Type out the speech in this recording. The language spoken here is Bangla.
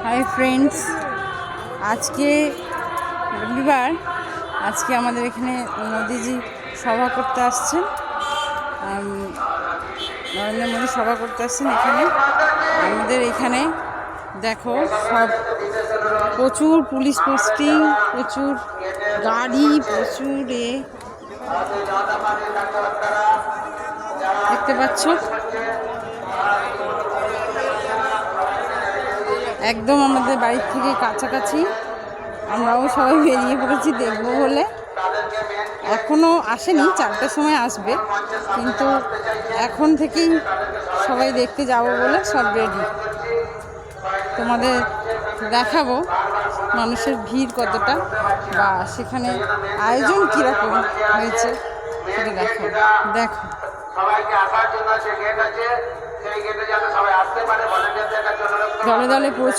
হাই ফ্রেন্ডস, আজকে রবিবার। আজকে আমাদের এখানে মোদিজি সভা করতে আসছেন, নরেন্দ্র মোদী সভা করতে আসছেন এখানে। আমাদের এখানে দেখো সব প্রচুর পুলিশ পোস্টিং, প্রচুর গাড়ি, প্রচুর দেখতে পাচ্ছ। একদম আমাদের বাড়ির থেকে কাছাকাছি, আমরাও সবাই বেরিয়ে পড়েছি দেখবো বলে। এখনও আসেনি, 4টার সময় আসবে, কিন্তু এখন থেকেই সবাই দেখতে যাব বলে সব রেডি। তোমাদের দেখাবো মানুষের ভিড় কতটা, বা সেখানে আয়োজন কীরকম হয়েছে সেটা দেখাবো। দেখো দলে দলে প্রচুর